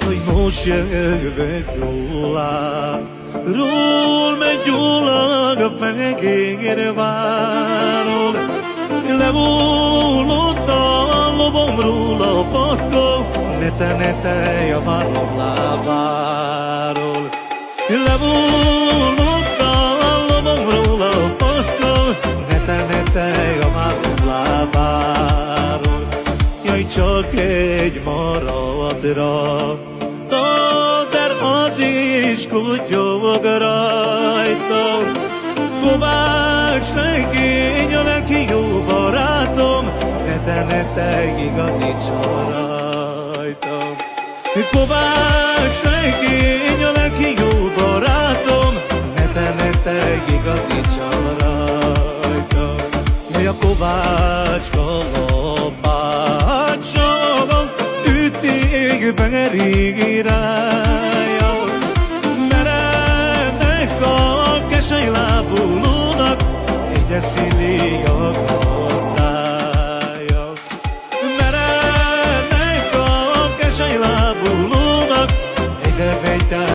hogy most jövök róla. Ról meggyullag a fehér váról, lehullott a lobomról a patkó, ne te a vállom lábáról. Lehullott a lobomról a patkó, ne te a vállom lábáról. Jaj, csak egy maradra, de az is kutyog rajta. Kovács legény a lelki jó barátom, ne te igazítson rajtam. Kovács legény a lelki jó barátom, ne te igazítson rajtam. Jaj, a Kovács kalapácsom, ütik verig rája. Merednek a kesely lábú lónak, egyeszíli a